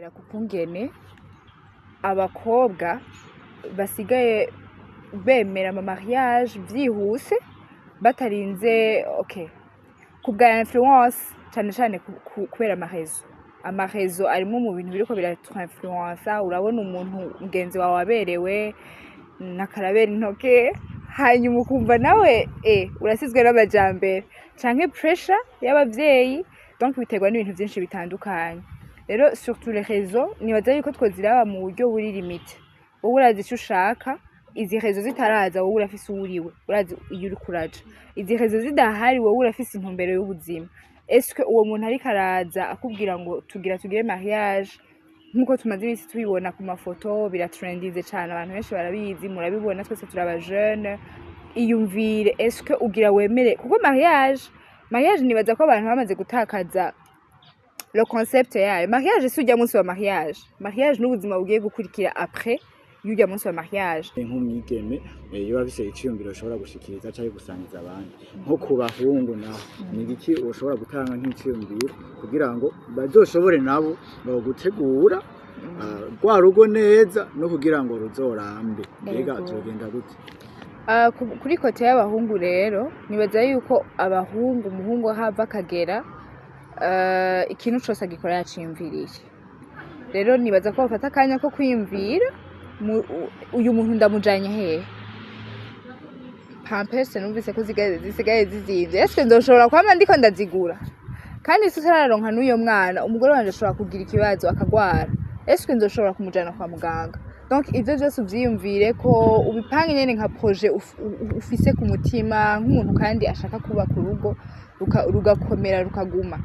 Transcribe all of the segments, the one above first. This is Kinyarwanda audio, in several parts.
bivuye ku kungene abakobwa basigaye bemera ama mariage vyihuse batarinze ku bwa influence cyane kubera amarezo arimo mu bintu biriko biratwinfluence. Urabona umuntu mugenzi wawe aberewe nakarabera intoke hanyuma ukumva nawe urasizwe n'amajambere canke pressure y'abavyeyi, donc biterwa n'ibintu byinshi bitandukanye. Rero surtout les réseaux nibaza yuko twoziraba mu buryo buri limite. Wowe urazi icyo ushaka, izi réseaux zitaraza wowe urafise uwuriwe, urazi iyo uri kuraja. Izi réseaux zidahari wowe urafise intumbero y'ubuzima. Est-ce que uwo muntu ariko araza akubwira ngo tugire mariage nkuko tumaze ibisi tubibona ku mafoto biratrendize cyane, abantu benshi barabizi, murabibona, twese turaba jeune. Iyumvire, est-ce que ugira wemere kuko mariage nibaza ko abantu bamaze gutakaza le concept yayo. Mariage si ujya munsi wa mariage n'ubuzima bugiye gukurikira après y'ujya munsi wa mariage. Nk'umwigeme iyo bafise iciyumviro ushobora gushikiriza cyangwa gusangiza abandi nko ku bahungu naho ni iki ushobora gutanga nk'iciyumviro kugira ngo bazoshobore nabo gutegura rwa rugo neza no kugira ngo ruzorambe. Mbega byogenda gute? Kuri kote y'abahungu rero nibaza yuko umuhungu hava akagera ikintu cyose agikora yaciyumviriye. Rero nibaza ko bafata akanya ko kwiyumvira uyu muntu ndamujanye hehe. Pampers numvise ko zisigaye zizivye, est-ce que ndoshobora kwama ndiko ndazigura? Kandi tutararonka n'uyo mwana umugore wanje ashobora kugira ikibazo akagwara, est-ce que ndoshobora kumujana kwa muganga? Donc ivyo byose uvyiyumvire ko ubipange nyene nka projet ufise ku mutima nk'umuntu kandi ashaka kuba ku rugo rugakomera rukaguma.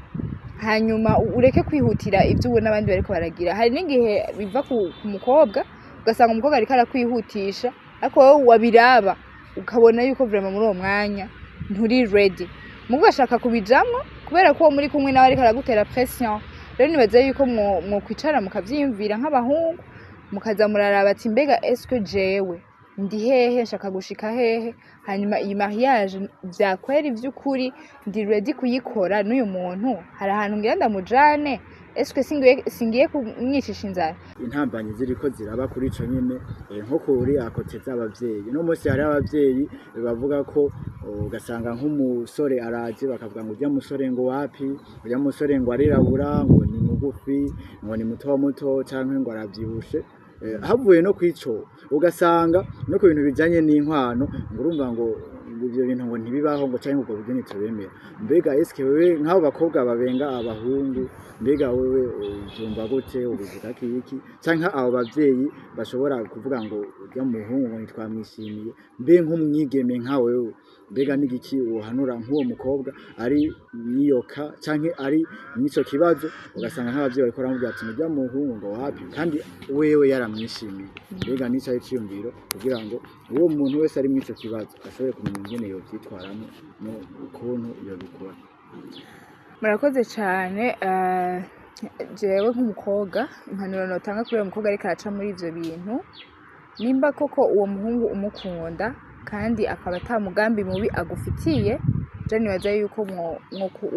Hanyuma ureke kwihutira ivyo ubona abandi bariko baragira. Hari n'ingihe biva ku mukobwa ugasanga umukobwa ariko arakwihutisha ariko wowe wabiraba ukabona yuko vraiment muri uwo mwanya nturi ready, mugo ashaka kubijamwo kubera ko muri kumwe nawe ariko aragutera pression. Rero nibaza yuko mwo kwicara mukavyiyumvira nk'abahungu mukaza muraraba ati mbega est-ce que jewe ndi hehe, nshaka gushika hehe, hanyuma iyi mariage vyakwera ivy'ukuri ndi ready kuyikora n'uyu muntu, hari ahantu ngira ndamujane, est-ce que singiye kumwicisha inzara. Intambanyi ziriko ziraba kuri ico nyene nko kuri akoteza abavyeyi. No munsi hari abavyeyi bavuga ko ugasanga nk'umusore araje bakavuga ngo urya musore ngo wapi, urya musore ngo arirabura, ngo ni mugufi, ngo ni muto canke ngo aravyibushe. Havuye no kwico ugasanga no ku bintu bijanye n'inkwano ngo urumva ngo ibyo bintu ngo ntibibaho ngo cyangwa ubwo bugeni tubemera. Mbega eske wewe nk'abo bakobwa babenga abahungu, mbega wewe uzumva gute, ubivuga iki canka abo bavyeyi bashobora kuvuga ngo urya muhungu ngo nitwamwishimiye, mbe nk'umwigeme nka wewe mbega n'igiki uhanura nk'uwo mukobwa ari niyoka canke ari nico kibazo ugasanga nk'abavyeyi bariko baramubwira ati urya muhungu ngo wapi kandi wewe yaramwishimiye. Mbega nica iciyumviro kugira ngo uwo muntu wese ari mwico kibazo ashobore kumenya ingene yovyitwaramo no ukuntu iyo bikora. Murakoze cyane. Jewe nk'umukobwa impanuro notanga kuri uwo mukobwa ariko araca muri ivyo bintu, nimba koko uwo muhungu umukunda kandi akaba ata mugambi mubi agufitiye, je nibaza yuko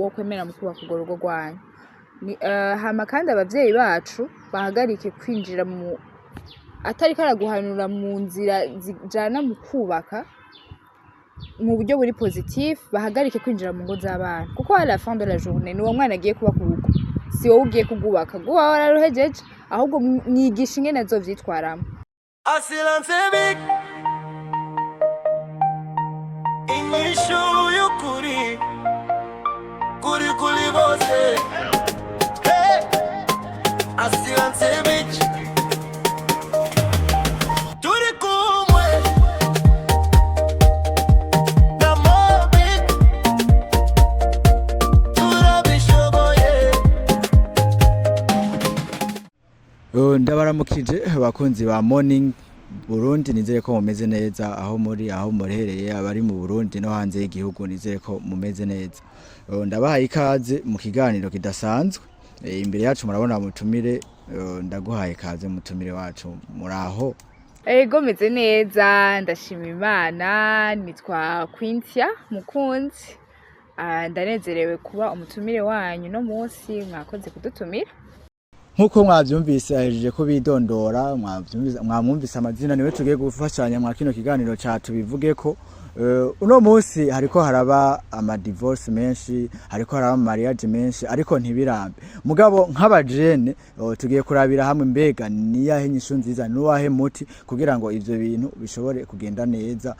wo kwemera mu kubaka urwo rugo rwanyu. Hama kandi abavyeyi bacu bahagarike kwinjira mu atari karaguhanura mu nzira zijana mu kubaka mu buryo buri positif, bahagarike kwinjira mu ngo z'abana kuko à la fin de la journée ni uwo mwana agiye kuba ku rugo, si wowe ugiye kugubaka. Guba wararuhejeje ahubwo mwigisha ingene azovyitwaramo. Inyishu y'ukuri kuri bose asiranse bitch turi kumwe na mobi turabishoboye. Ndabaramukije abakunzi ba Morning Burundi, nizere ko mumeze neza aho murehereye, abari mu Burundi no hanze y'igihugu nizere ko mumeze neza. Ndabahaye ikaze mu kiganiro kidasanzwe. Imbere yacu murabona mutumire, ndaguhaye ikaze mutumire wacu. Muraho? Ego meze neza ndashima Imana, nitwa Quintia Mukunzi. Ndanezerewe kuba umutumire wanyu no munsi, mwakoze kudutumira. nkuko mwavyumvise ahejeje ko bidondora mwamwumvise amazina niwe tugiye gufashanya mwa kino kiganiro cyacu bivugeko. Uno munsi hariko haraba ama divorce menshi, hariko haraba mariage menshi, ariko ntibirambe. Mugabo nk'abajene tugiye kurabira hamwe mbega niyahe nyishu nziza nuwahe muti kugira ngo ivyo bintu bishobore kugenda neza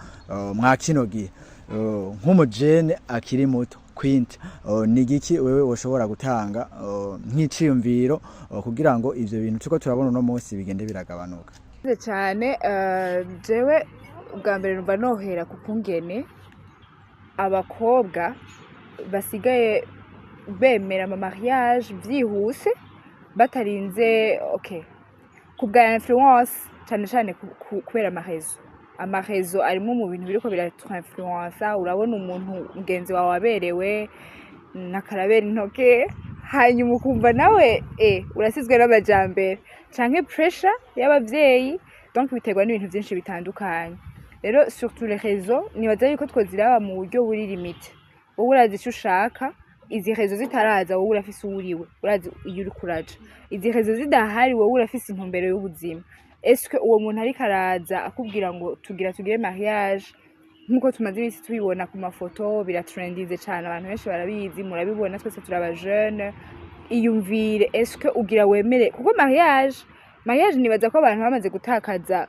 mwa kino gihe. Nk'umujene akiri muto Quint, ni giki wewe woshobora gutanga nk'iciyumviro kugira ngo ivyo bintu tuko turabona uno munsi bigende biragabanuka cyane? Jewe ubwa mbere numva nohera ku kungene abakobwa basigaye bemera ama mariage byihuse batarinze ku bwa influence cyane kubera amarezo arimo mu bintu biriko biratwinfluence. Urabona umuntu mugenzi wawe waberewe nakarabera intoke hanyuma ukumva nawe urasizwe n'amajambere canke pressure y'abavyeyi, donc biterwa n'ibintu byinshi bitandukanye. Rero surtout les réseaux nibaza yuko twoziraba mu buryo buri limite. Wowe urazi icyo ushaka, izi réseaux zitaraza wowe urafise uwuriwe, urazi iyo uri kuraja. Izi réseaux zidahari wowe urafise intumbero y'ubuzima. Est-ce que uwo muntu ariko araza akubwira ngo tugire mariage nkuko tumaze ibisi tubibona ku mafoto biratrendize cyane, abantu benshi barabizi, murabibona, twese turaba jeune. Iyumvire, est-ce que ugira wemere kuko mariage nibaza ko abantu bamaze gutakaza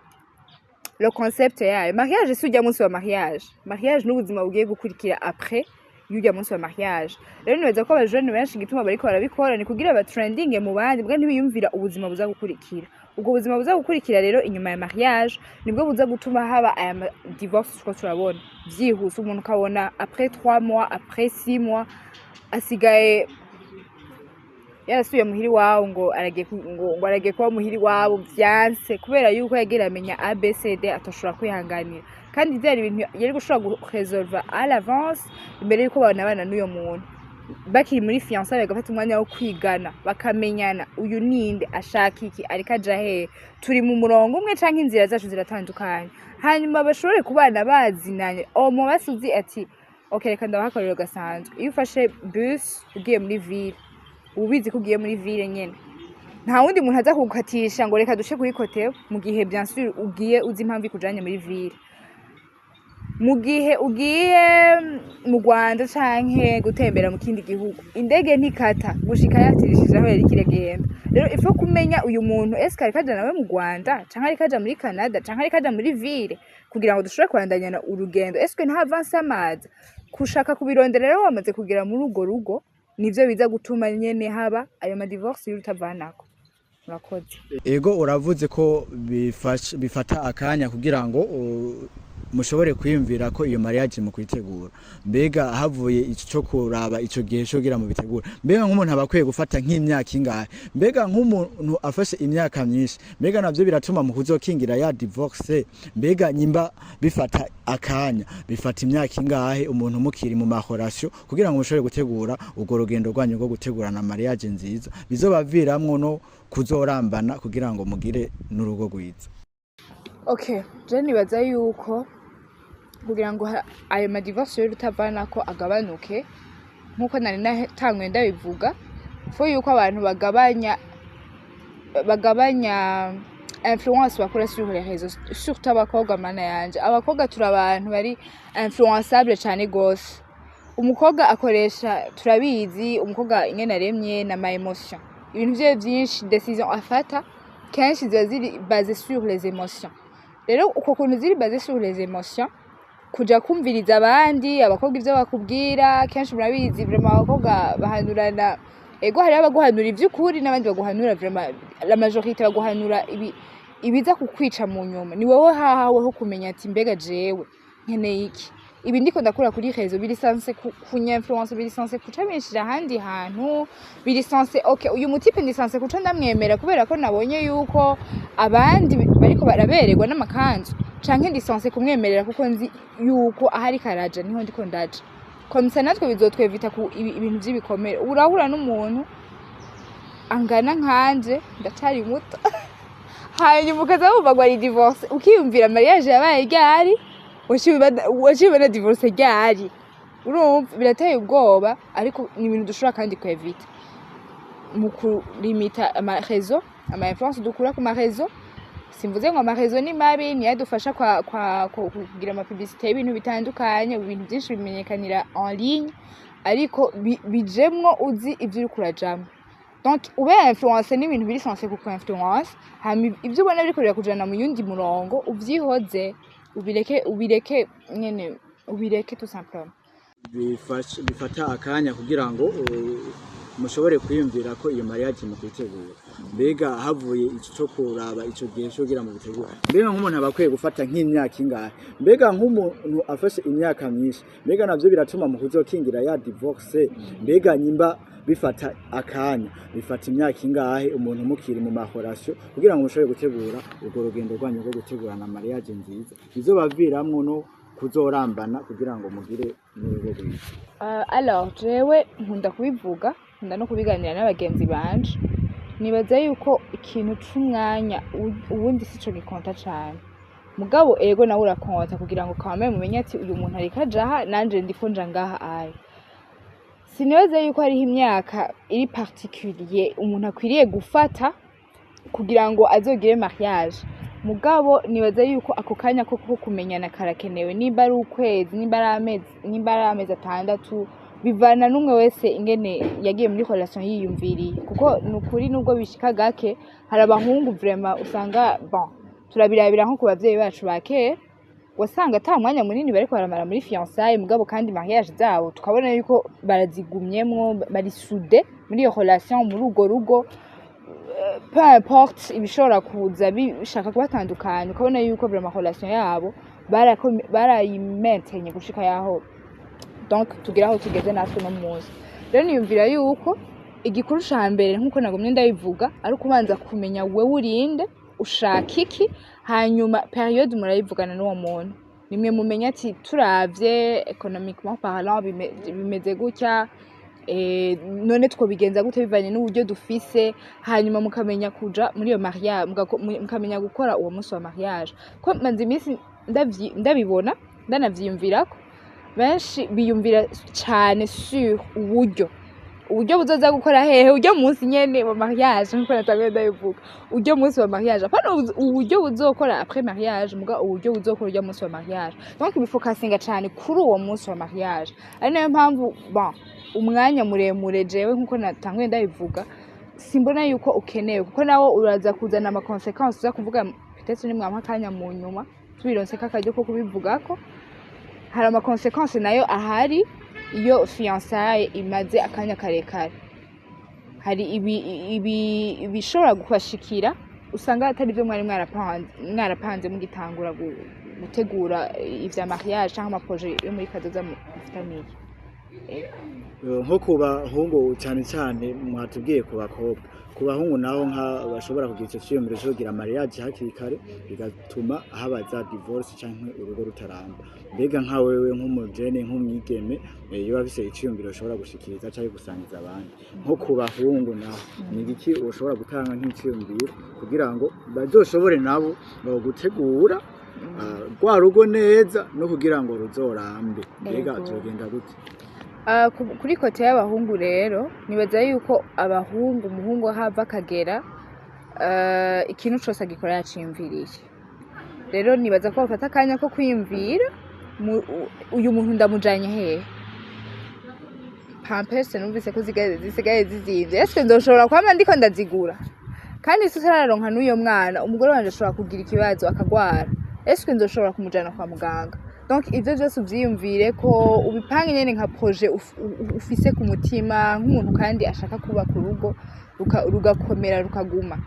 le concept yayo. Mariage si ujya munsi wa mariage n'ubuzima bugiye gukurikira après y'ujya munsi wa mariage. Rero nibaza ko abajene benshi gituma bariko barabikora ni kugira abatrendinge mu bandi bwa ntibiyumvira ubuzima buza gukurikira. Ubwo buzima buza gukurikira rero inyuma ya mariage nibwo buza gutuma haba aya divorce tuko turabona byihuse. Umuntu kabona après 3 mois, après 6 mois asigaye yarasuye muhiri wawo ngo aragiye kuba muhiri wawo vyanse kubera yuko yagira amenya ABCD atoshobora kwihanganira, kandi byari ibintu yari gushobora guresolve à l'avance imbere yuko babana n'uyo muntu. Bakiri muri fiançailles bagafata umwanya wo kwigana bakamenyana, uyu ninde, ashaka iki, ariko aja he, turi mu murongo umwe canke inzira zacu ziratandukanye, hanyuma bashobore kubana bazinanye. Omo basuzi ati reka ndabahakorera gasanzwe. Iyo ufashe bus ugiye muri ville ubizi ko ugiye muri ville nyene, nta wundi muntu aza kugukatisha ngo reka duce kuri kote, mu gihe bien sûr ugiye uzi impamvu ikujanye muri ville. Mu gihe ugiye mu Rwanda canke gutembera mu kindi gihugu, indege ntikata gushika yatirishije aho yari kiragenda. Rero ifo kumenya uyu muntu est-ce ariko aja nawe mu Rwanda canke ariko aja muri Canada canke ariko aja muri ville, kugira ngo dushobore kwandanyana urugendo. Est-ce nta avance amaza kushaka kubirondera. Rero wamaze kugira muri urwo rugo nivyo biza gutuma nyene haba ayo ma divorce y'urutavanako. Murakoze. Ego uravuze ko bifata akanya kugira ngo mushobore kwiyumvira ko iyo mariage mu kwitegura. Mbega havuye ico cyo kuraba ico gihe cyo gira mu bitegura, mbega nk'umuntu abakwiye gufata nk'imyaka ingahe? Mbega nk'umuntu afashe imyaka myinshi, mbega navyo biratuma mu kuzokingira ya divorce? Mbega nyimba bifata akanya, bifata imyaka ingahe umuntu mukiri mu mahorasyo kugira ngo mushobore gutegura urwo rugendo rwanyu rwo gutegurana mariage nziza bizobaviramwo no kuzorambana kugira ngo mugire n'urugo rwiza? Je nibaza yuko kugira ngo ayo ma divorce y'urutavanako agabanuke, nkuko nari natangwe ndabivuga, fo yuko abantu bagabanya influence bakora sur les réseaux, surtout abakobwa. Mana yanje, abakobwa turi abantu bari influençable cyane gose. Umukobwa akoresha, turabizi umukobwa ingene aremye na ma emotion, ibintu bye byinshi, decision afata kenshi ziba ziri basé sur les émotions. Rero uko kuntu ziri basé sur les émotions, kuja kumviriza abandi abakobwa ivyo bakubwira, kenshi murabizi vraiment abakobwa bahanurana. Ego hari abaguhanura ivy'ukuri n'abandi baguhanura vraiment, la majorité baguhanura ibiza kukwica mu nyuma. Ni wowe hahawe ho kumenya ati mbega jewe nkeneye iki, ibi ndiko ndakura kuri réseau biri sanse kunya influence, biri sanse kuca benshi ahandi hantu, biri sanse uyu mutipe ndi sanse kuca ndamwemera kubera ko nabonye yuko abandi bariko barabererwa n'amakanzu, canke ndi sanse kumwemerera kuko nzi yuko ahari karaja niho ndiko ndaja. Komisa natwe bizotwevita ku ibintu by'ibikomere. Urahura n'umuntu angana nkanje ndacari muto hanyuma ukaza wumva ari divorce, ukiyumvira mariage yabaye ryari, washibana divorce ryari. Urumva birateye ubwoba, ariko ni ibintu dushobora kandi kwevita. mu kulimita amarezo ama influence dukura ku marezo. Simvuze ngo amarezo ni mabi, ni yadufasha kugira ama publicité y'ibintu bitandukanye, ibintu byinshi bimenyekanira en ligne, ariko bijemwo uzi ivyo uri kurajamwo. Donc ube influence n'ibintu biri censé ku influence, ibyo ubona biri kurira kujana mu yundi murongo uvyihoze, ubireke nyene, ubireke tout simplement. Bifata akanya kugira ngo mushobore kwiyumvira ko iyo mariage mu kwitegura. Mbega havuye ico cyo kuraba ico gihe cyo gira mu bitegura. Mbega nk'umuntu abakwiye gufata nk'imyaka ingahe? Mbega nk'umuntu afashe imyaka myinshi, mbega navyo biratuma mu kuzokingira ya divorce. Mbega nyimba bifata akanya, bifata imyaka ingahe umuntu mukiri mu mahorasyo kugira ngo mushobore gutegura urwo rugendo rwanyu rwo gutegurana mariage nziza bizobaviramwo no kuzorambana kugira ngo mugire n'urugo rwiza. Alors jewe nkunda kubivuga, nkunda no kubiganira n'abagenzi banje. Nibaza yuko ikintu c'umwanya ubundi sico gikonta cyane. Mugabo ego nawe urakonta kugira ngo kame mumenye ati uyu muntu ari kajaha nanje ndiko nja ngaha ayi. Sinibaza yuko hariho imyaka iri particulier umuntu akwiriye gufata kugira ngo azogire mariage. Mugabo nibaza yuko ako kanya ko kumenyana karakenewe, nimba ari ukwezi, nimba ari amezi atandatu, bivana n'umwe wese ingene yagiye muri relation yiyumviriye. Kuko nukuri nubwo bishika gake, hari abahungu vraiment usanga bon turabirabira nko ku bavyeyi bacu bakera, wasanga ata mwanya munini bariko baramara muri fiançailles, mugabo kandi mariage zabo tukabona yuko barazigumyemwo, bari soudé muri iyo relation, muri urwo rugo. Peu importe ibishobora kuza bishaka kubatandukanya, ukabona yuko vraiment relation yabo barayimentenye gushika yaho donc tugira aho tugeze natwe no munsi. Rero niyumvira yuko igikuru ca mbere nkuko nagumye ndabivuga ari kubanza kumenya wewe urinde, ushaka iki, hanyuma periode murayivugana n'uwo muntu. Nimwe mumenya ati turavye économiquement parlant bimeze gutya, none twobigenza gute bivanye n'uburyo dufise, hanyuma mukamenya kuja muri iyo mariage, mukamenya gukora uwo munsi wa mariage. Ko manzi iminsi ndabibona ndanavyiyumvirako, benshi biyumvira cyane sur uburyo buzoza gukora hehe uryo munsi nyene wa mariage, nkuko natangiye ndabivuga, uryo munsi wa mariage apana uburyo buzokora après mariage, muga uburyo buzokora uryo munsi wa mariage. Donc bifokasinga cyane kuri uwo munsi wa mariage. Ari nayo mpamvu bon umwanya muremure jewe nkuko natangiye ndabivuga simbona yuko ukenewe, kuko nawo uraza kuzana ama consequences za kuvuga peut-être nimwe amakanya mu nyuma tubironse kakajyo ko kubivugako. Hari ama consequences nayo ahari iyo fiançailles imaze akanya karekare. Hari ibishobora gufashikira usanga atari byo mwari mwarapanze mugitangura gutegura ivya mariage cyangwa ama projet yo muri kazoza mufitaniye. Nko kubahungu cyane cyane mwatubwiye ku bakobwa, ku bahungu naho nka bashobora kugira icyo cyiyumviro cyo kugira mariage hakiri kare bigatuma habaza divorce cyangwa urugo rutaramba. Mbega nka wewe nk'umujene nk'umwigeme iyo bafise icyiyumviro ushobora gushikiriza cyangwa gusangiza abandi, nko ku bahungu naho ni iki ushobora gutanga nk'icyiyumviro kugira ngo bazoshobore nabo gutegura rwa rugo neza no kugira ngo ruzorambe. Mbega byogenda gute? Kuri kote y'abahungu rero nibaza yuko abahungu, umuhungu hava akagera ikintu cyose agikora yaciyumviriye. Rero nibaza ko bafata akanya ko kwiyumvira uyu muntu ndamujanye hehe. Pampers numvise ko zisigaye zizivye, ese ndoshobora kwama ndiko ndazigura? Kandi sitararonka n'uyo mwana, umugore wanje ashobora kugira ikibazo akagwara, ese ndoshobora kumujana kwa muganga? Donc ivyo byose uvyiyumvire ko ubipange nyene nka projet ufise ku mutima nk'umuntu kandi ashaka kuba ku rugo rugakomera rukaguma.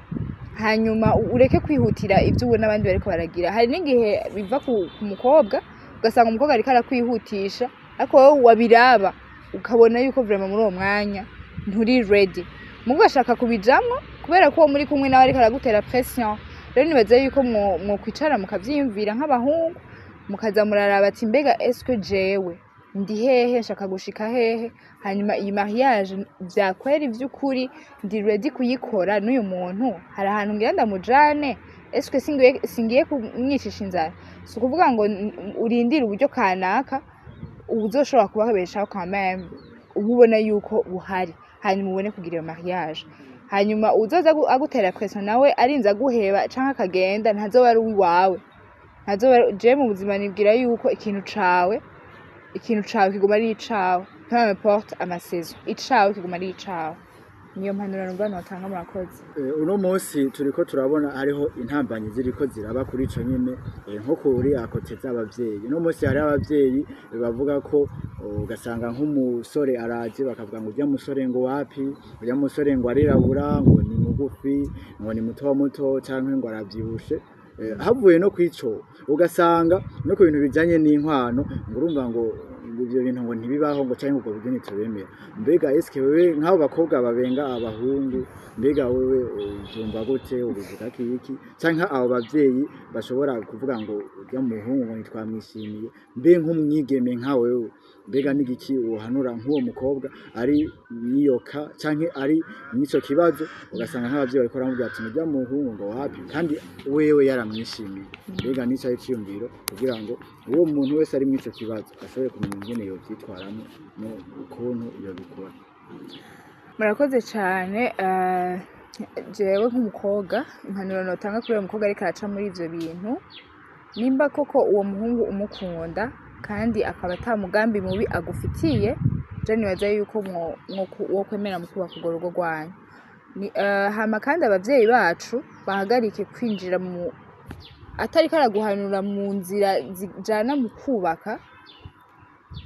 Hanyuma ureke kwihutira ivyo ubona abandi bariko baragira. Hari n'ingihe biva ku mukobwa ugasanga umukobwa ariko arakwihutisha, ariko wowe wabiraba ukabona yuko vraiment muri uwo mwanya nturi ready, mugo ashaka kubijamwo kubera ko muri kumwe nawe ariko aragutera pression. Rero nibaza yuko mwo kwicara mukavyiyumvira nk'abahungu, mukaza muraraba ati mbega eske jewe ndi hehe, nshaka gushika hehe, hanyuma iyi mariage vyakwera ivy'ukuri ndi ready kuyikora n'uyu muntu, hari ahantu ngira ndamujane, eske singiye kumwicisha inzara. Si ukuvuga ngo urindire uburyo kanaka ubuzoshobora kubabeshaho quand même ububona yuko buhari, hanyuma ubone kugira iyo mariage. Hanyuma uzoza agutera pression nawe arinze aguheba canke akagenda ntazoba ari uwiwawe. Je mu buzima nibwira yuko ikintu cawe kiguma ari icawe, peu importe amasaison, icawe kiguma ari icawe. Niyo mpanuro numva notanga murakoze. Uno munsi turiko turabona hariho intambanyi ziriko ziraba kuri ico nyene nko kuri akote z'abavyeyi. Uno munsi hari abavyeyi bavuga ko ugasanga nk'umusore araje bakavuga ngo urya musore ngo wapi, urya musore ngo arirabura, ngo ni mugufi, ngo ni muto canke ngo aravyibushe. Havuye no kwico ugasanga no ku bintu bijanye n'inkwano ngo urumva ngo ibyo bintu ngo ntibibaho ngo cyangwa ubwo bugeni tubemera. Mbega eske wewe nk'abo bakobwa babenga abahungu, mbega wewe uzumva gute, ubivuga iki canke abo bavyeyi bashobora kuvuga ngo urya muhungu ngo nitwamwishimiye, mbe nk'umwigeme nka wewe, mbega n'igiki uhanura nk'uwo mukobwa ari niyoka canke ari nico kibazo ugasanga nk'abavyeyi bariko baramubwira ati urya muhungu ngo wapi kandi wewe yaramwishimiye. Mbega nico ari ciyumviro kugira ngo uwo muntu wese ari mwico kibazo ashobore kumenya ingene yovyitwaramo no ukuntu yobikora. Murakoze cyane. Jewe nk'umukobwa impanuro notanga kuri uwo mukobwa ariko araca muri ivyo bintu, nimba koko uwo muhungu umukunda kandi akaba ata mugambi mubi agufitiye, je nibaza yuko wo kwemera mu kubaka urwo rugo rwanyu. Hama kandi abavyeyi bacu bahagarike kwinjira mu atari karaguhanura mu nzira zijana mu kubaka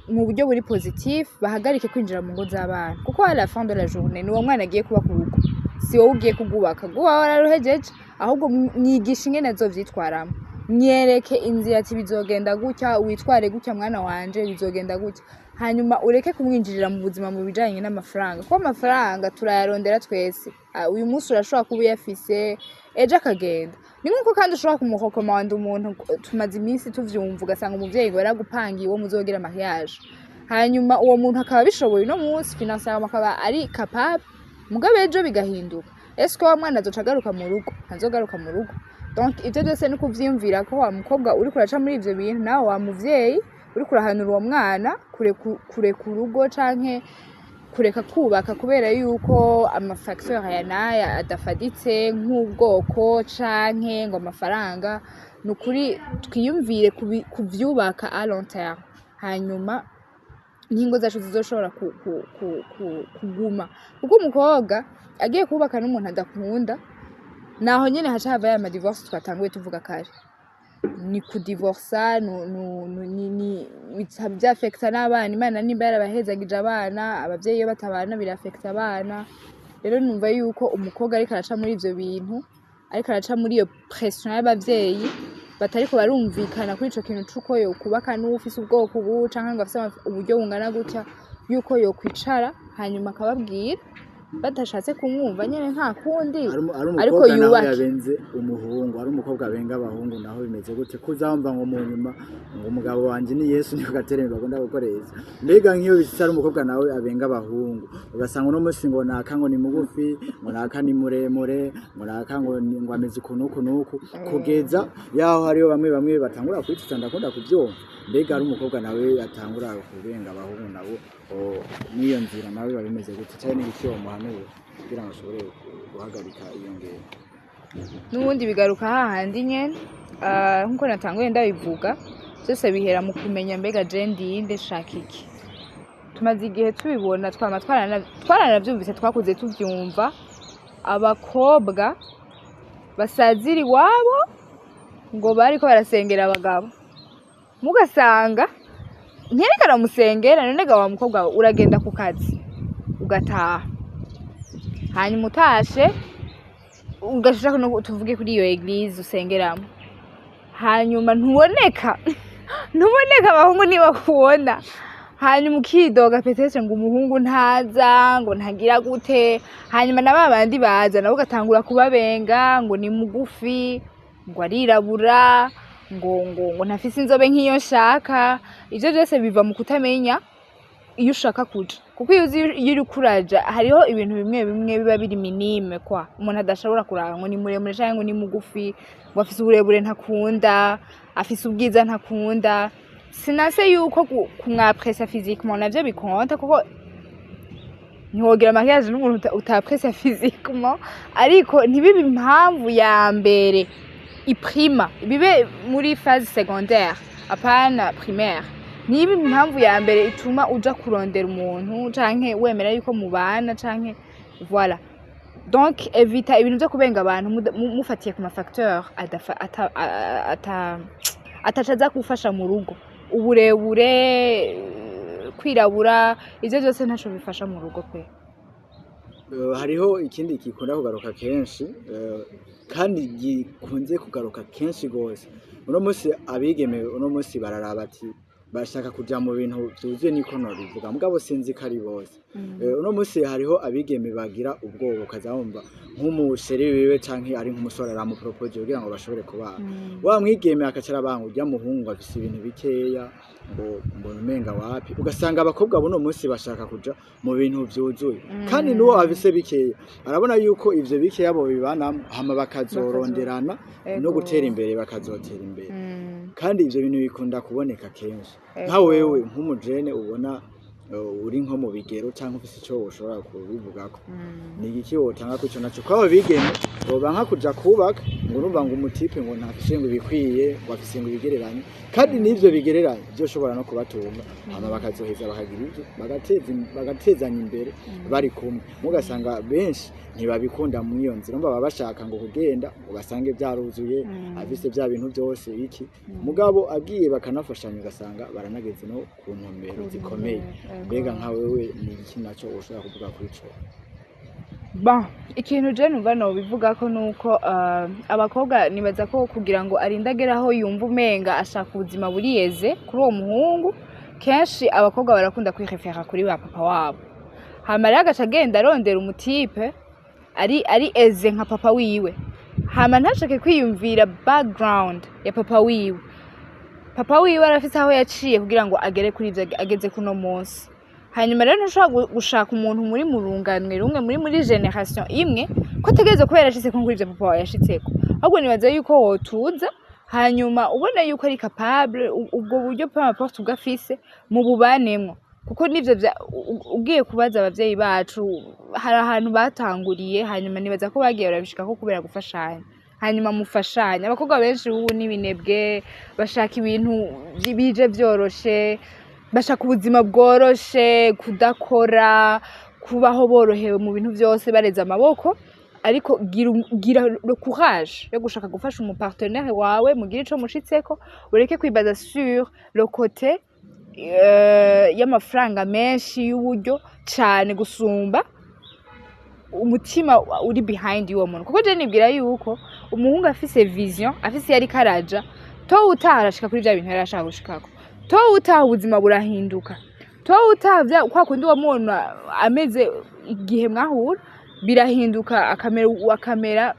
mu buryo buri positif, bahagarike kwinjira mu ngo z'abana kuko à la fin de la journée ni uwo mwana agiye kubaka urugo, si wowe ugiye kugubaka. Guba wararuhejeje ahubwo mwigisha ingene azovyitwaramo, myereke inzira ati bizogenda gutya, witware gutya mwana wanje, bizogenda gutya. Hanyuma ureke kumwinjirira mu buzima mu bijanye n'amafaranga, kuko amafaranga turayarondera twese. Uyu munsi urashobora kuba uyafise ejo akagenda. Ni nkuko kandi ushobora kumukokomanda umuntu tumaze iminsi tuvyumva ugasanga umuvyeyi ngo yaragupangiye uwo muzogira mariage, hanyuma uwo muntu akaba bishoboye no munsi financièrement akaba ari capable, mugabe ejo bigahinduka. Eske wa mwana azoca agaruka mu rugo? Ntazogaruka mu rugo. Donc ivyo byose ni kuvyiyumvira ko wa mukobwa uri kuraca muri ivyo bintu, nawe wa muvyeyi uri kurahanura uwo mwana kureka urugo canke kureka kubaka kubera yuko amafacteur aya naya adafaditse nk'ubwoko canke ngo amafaranga. Nukuri twiyumvire kuvyubaka à long terme, hanyuma n'ingo zacu zizoshobora kuguma. Kuko umukobwa agiye kubaka n'umuntu adakunda, naho nyene haca hava ya divorce twatanguye tuvuga kare. Ni kudivorsa ni byafekta n'abana. Imana nimba yarabahezagije abana, abavyeyi iyo batabana birafekta abana. Rero numva yuko umukobwa ariko araca muri ivyo bintu, ariko araca muri iyo pression y'abavyeyi batariko barumvikana kuri ico kintu c'uko yokubaka n'ufise ubwoko ubu canke ngo afise uburyo bungana gutya, yuko yokwicara hanyuma akababwira badashatse kumwumva nyene nta kundi ariko yubake. Yabenze umuhungu ari umukobwa abenga abahungu naho bimeze gute kuzamva ngo mu nyuma ngo umugabo wanje ni Yesu niko gateremba bagomba gukoreza. Mbega nk'iyo bisara umukobwa nawe abenga abahungu ugasanga no musi ngo naka ngo ni mugufi, ngo naka ni muremure, ngo naka ngo ameze kunuku kugeza yaho hariyo bamwe batangura kwitsa ndakunda kuvyumva. Mbega ari umukobwa nawe atangura kubenga abahungu nabo niyo nzira nawe babimeze gute cyane n'iki wo muhanura kugira ngo ashobore guhagarika iyo ngero. N'ubundi bigaruka hahandi nyene nkuko natanguye ndabivuga, byose bihera mu kumenya mbega je ndinde shaka iki. Tumaze igihe tubibona twaranavyumvise, twakuze tuvyumva, abakobwa basazira iwabo ngo bariko barasengera abagabo, mugasanga nkerekana musengera. None ga wa mukobwa uragenda ku kazi ugataha, hanyuma utashe ugashaka no tuvuge kuri iyo eglise usengeramo, hanyuma ntuboneka abahungu niba kubona, hanyuma ukidoga petese ngo umuhungu ntaza, ngo ntagira gute, hanyuma nababandi baza nabo gatangura kubabenga ngo ni mugufi, ngo arirabura, ngo ntafise inzobe nk'iyo nshaka. Ivyo byose biva mu kutamenya iyo ushaka kuja, kuko iyo uri kuraja hariho ibintu bimwe biba biri minime kwa umuntu adashobora kuraba ngo ni muremure canke ngo ni mugufi, ngo afise uburebure ntakunda, afise ubwiza ntakunda. Sinase yuko kumwapressa physiquement navyo bikonta, kuko ntiwogira mariage n'umuntu utapresse physiquement ariko ntibibe impamvu ya mbere iprima bibe muri phase secondaire apana primaire niba impamvu ya mbere ituma uja kurondera umuntu canke wemera yuko mubana canke voilà donc evita ibintu byo kubenga abantu mufatiye ku ma facteur atacaza gufasha mu rugo uburebure kwirabura ivyo byose ntaco bifasha mu rugo pe. Hariho ikindi gikunda kugaruka kenshi kandi gikunze kugaruka kenshi gose uno munsi abigeme uno munsi bararaba ati bashaka kuja mu bintu byuzuye niko bivuga mugabo sinzi kari bose uno munsi hariho abigeme bagira ubwoba kazamva nk'umusheri wiwe canke ari nk'umusore aramupropose kugira ngo bashobore kubana wa mwigeme akacara banga ujya muhungu afise ibintu bikeya ngo mbona umenga wapi ugasanga abakobwa buno munsi bashaka kuja mu bintu byuzuye kandi nuwo afise bikeya arabona yuko ivyo bikeya bo bibana hama bakazoronderana no gutera imbere bakazotera imbere kandi ivyo bintu bikunda kuboneka kenshi nka wewe nk'umujene ubona uri nko mu bigero cyangwa ufise ico ushobora kubivugako ni iki wotanga ko ico naco kwaba bigeme boba nka kuja kubaka ngo numva ngo umutipe ngo ntafise ngo bikwiye bafise ngo bigereranye kandi n'ivyo bigereranye byo shobora no kubatunga hama bakazoheza bakagira ivyo bagatezanya imbere bari kumwe mugasanga benshi ntibabikunda mu iyo nzira baba bashaka ngo kugenda ngo basange byaruzuye afise bya bintu byose iki mugabo agiye bakanafashanya ugasanga baranageze no ku ntumbero zikomeye mbega nka wewe ni iki naco ushobora kuvuga kuri ico? Ba ikintu je numva no bivuga ko nuko abakobwa nibaza ko kugira ngo arindageraho yumva umenga ashaka ubuzima buriyeze kuri uwo muhungu kenshi abakobwa barakunda kwirefera kuri ba papa wabo hama rero agaca agenda arondera umutipe ari eze nka papa wiwe hama ntashake kwiyumvira background ya papa wiwe arafise aho yaciye kugira ngo agere kuri ivyo ageze kuno munsi hanyuma rero ntushobora gushaka umuntu muri murunganwe rumwe muri generation imwe ko ategerezwa kubera yashitse ko ngurije papa wawe yashitseko ahubwo nibaza yuko wotuza hanyuma ubona yuko ari capable ubwo buryo peu importe ugafise mu bubanemwo kuko nivyo ugiye kubaza abavyeyi bacu hari ahantu batanguriye hanyuma nibaza ko bagiye barabishika ko kubera gufashanya hanyuma mufashanya abakobwa benshi ubu n'ibinebwe bashaka ibintu bije byoroshe bashaka ubuzima bworoshe kudakora kubaho borohewe mu bintu byose bareze amaboko ariko gira le courage yo gushaka gufasha umu partenaire wawe mugira ico mushitseko ureke kwibaza sur le côté y'amafaranga menshi y'uburyo cyane gusumba umutima uri behind y'uwo muntu kuko je nibwira yuko umuhungu afise vision afise yari karaja to utarashika kuri bya bintu yarashaka gushikako to utaha ubuzima burahinduka to utavya kwa kundi wa muntu ameze igihe mwahura birahinduka akamera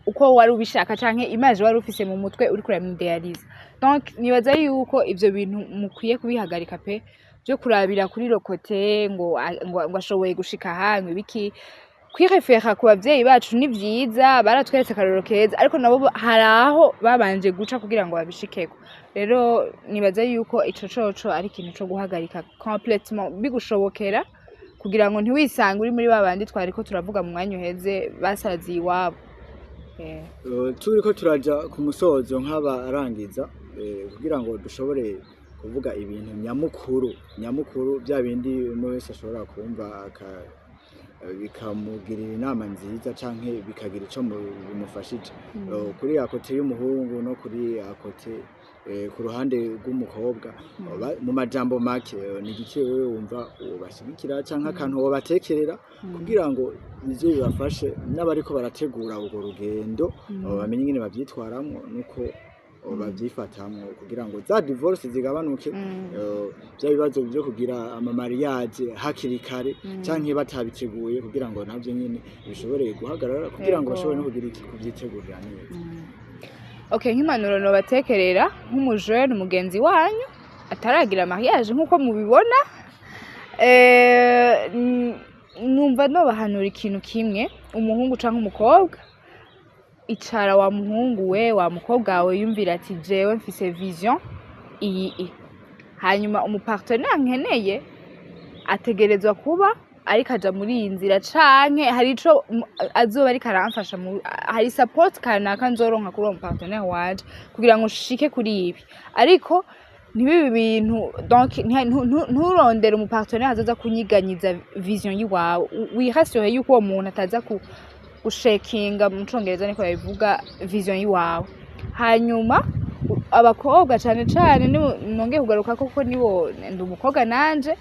uko wari ubishaka canke image wari ufise mu mutwe uri kura idealize donc nibaza yuko ivyo bintu mukwiye kubihagarika pe byo kurabira kuri lokote ngo ashoboye gushika hamwe biki kwirefera ku bavyeyi bacu ni vyiza baratweretse karoro keza ariko nabo haraho babanje guca kugira ngo babishikeko rero nibaza yuko ico coco ari ikintu cyo guhagarika complètement bigushobokera kugira ngo ntiwisange uri muri babandi twariko turavuga mu mwanya uheze basazi iwabo. Turiko turaja ku musozo nk'abarangiza kugira ngo dushobore kuvuga ibintu nyamukuru bya bindi umwe wese ashobora kumva bikamugirira inama nziza canke bikagira ico bimufashije kuri akote y'umuhungu no kuri akote ku ruhande rw'umukobwa mu majambo make ni gike wewe wumva ubashigikira canke akantu wobatekerera kugira ngo bize bibafashe n'abariko barategura urwo rugendo bamenye ingene bavyitwaramwo nuko babyifatamwo kugira ngo za divorce zigabanuke bya bibazo byo kugira ama mariage hakiri kare canke batabiteguye kugira ngo navyo nyene bishobore guhagarara kugira ngo bashobore no kugira iki kubyitegurira neza. Okay, nk'impanuro no batekerera nk'umujene mugenzi wanyu ataragira mariage nkuko mubibona numva no bahanura ikintu kimwe umuhungu canke umukobwa icara wa muhungu we wa mukobwa wawe yumvira ati jewe mfise vision iyi hanyuma umupartenaire nkeneye ategerezwa kuba ariko aja muri iyi nzira canke hari ico azoba ariko aramfasha hari support kanaka nzoronka kuri uwo partenaire wanje kugira ngo nshike kuri ibi ariko ntibibi bintu donc nturondere umu partenaire azoza kunyiganyiza vision yiwawe wihasyohe yuko uwo muntu ataza gushakinga mu Congereza niko yabivuga vision yiwawe hanyuma abakobwa cane cane nongeye kugaruka koko nibo ndi umukobwa nanje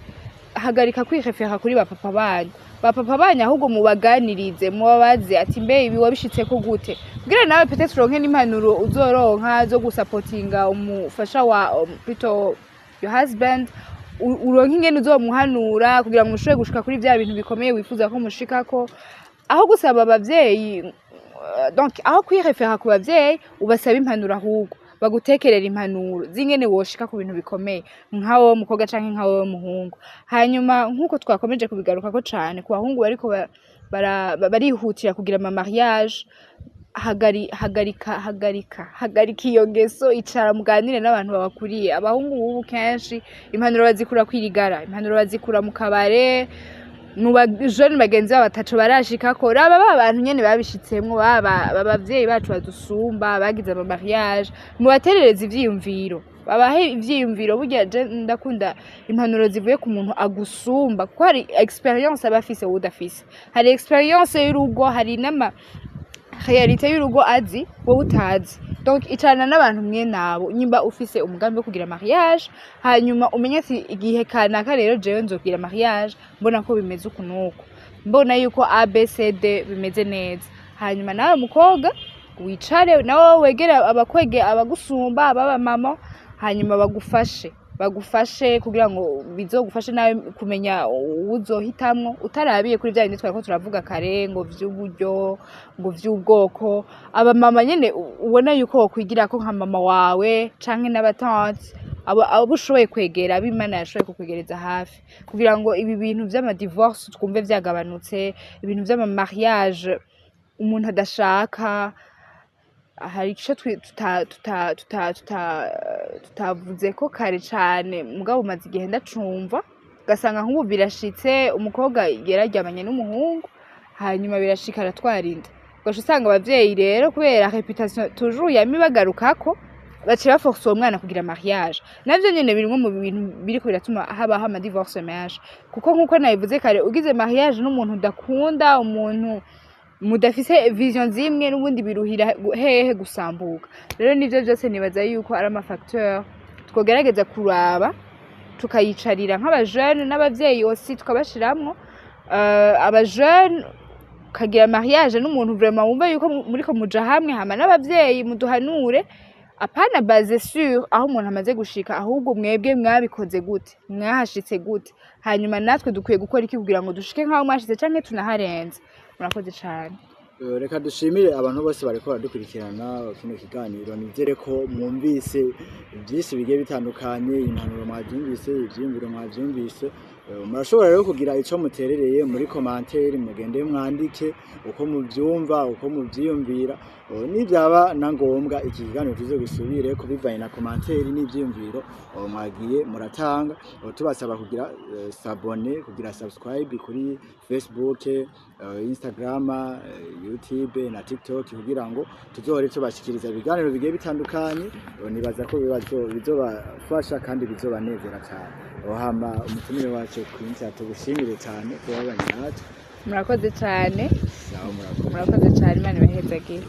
hagarika kwirefera kuri bapapa banyu ahubwo mubaganirize mubabaze ati mbe ibi wabishitseko gute kugira nawe peut-être uronke n'impanuro uzoronka zo gusapotinga umufasha wa plutôt your husband uronke ingene uzomuhanura kugira ngo mushobore gushika kuri vya bintu bikomeye wifuza ko mushikako aho gusaba abavyeyi donc aho kwirefera ku bavyeyi ubasaba impanuro ahubwo bagutekerera impanuro zingene woshika ku bintu bikomeye nkawo mukobwa canke nkawo muhungu hanyuma nkuko twakomeje kubigaruka ko cane ku bahungu bariko barihutira kugira ama mariage hagarika iyo ngeso icara muganire n'abantu babakuriye abahungu ubu kenshi impanuro bazikura kwirigara impanuro bazikura mu kabare nuba jeune bagenzi batacu barashika ko raba abantu nyene babishitsemwo abavyeyi bacu badusumba bagize ama mariage mubaterereza ivyiyumviro babahe ivyiyumviro burya ndakunda impanuro zivuye ku muntu agusumba kuko hari experience abafise udafise hari experience y'urugo hari nama realite y'urugo azi wowe utazi donc icana n'abantu mwe nabo nyimba ufise umugambi wo kugira mariage hanyuma umenye ati igihe kanaka rero jewe nzogira mariage mbona ko bimeze ukunuko mbona yuko ABCD bimeze neza hanyuma nawe mukobwa wicare nawe wegere abakwege abagusumba ababa mama hanyuma bagufashe kugira ngo bizogufashe nawe kumenya uzohitamwo utarabiye kuri bya bindi twako turavuga kare ngo vy'uburyo ngo vy'ubwoko aba mama nyene ubona yuko wokwigira ko nka mama wawe canke n'abatante abo ushoboye kwegera abimana yashoboye kukwegereza hafi kugira ngo ibi bintu vy'ama divorce twumve vyagabanutse ibintu vy'ama mariage umuntu adashaka hari ico tutavuze ko kare cane mugabo maze igihe ndacumva gasanga nk'ubu birashitse umukobwa yararyamanye n'umuhungu hanyuma birashika aratwarinda ugaca usanga abavyeyi rero kubera reputation toujours yamibagarukako baciye baforce uwo mwana kugira mariage navyo nyene birimwe mu bintu biriko biratuma habaho ama divorce menshi kuko nkuko nabivuze kare ugize mariage n'umuntu udakunda umuntu mudafise vision zimwe n'ubundi biruhira hehe gusambuka rero nivyo byose nibaza yuko ari ama facteur twogerageza kuraba tukayicarira nk'abajeune n'abavyeyi aussi tukabashiramwo abajeune kagira mariage n'umuntu vraiment wumva yuko muriko muja hamwe hama n'abavyeyi muduhanure apana base sur aho umuntu amaze gushika ahubwo mwebwe mwabikoze gute mwahashitse gute hanyuma natwe dukwiye gukora iki kugira ngo dushike nkaho mwashitse canke tunaharenze murakoze cyane reka dushimire abantu bose bariko baradukurikirana kino kiganiro nizere ko mwumvise byinshi bigiye bitandukanye impanuro mwavyumvise ivyiyumviro mwavyumvise murashobora rero kugira ico muterereye muri commentaire mugende mwandike uko muvyumva uko muvyiyumvira nibyaba na ngombwa iki kiganiro tuze gusubire kubivanye na commentaire n'ivyiyumviro mwagiye muratanga tubasaba kugira s'abonner kugira subscribe kuri Facebook Instagram YouTube na TikTok kugira ngo tuzohore tubashikiriza ibiganiro bigiye bitandukanye nibaza ko bizobafasha kandi bizobanezera cyane hama umutumire wacu kwinshi tugushimire cyane kubabanye natwe murakoze cyane Imana ibahezagire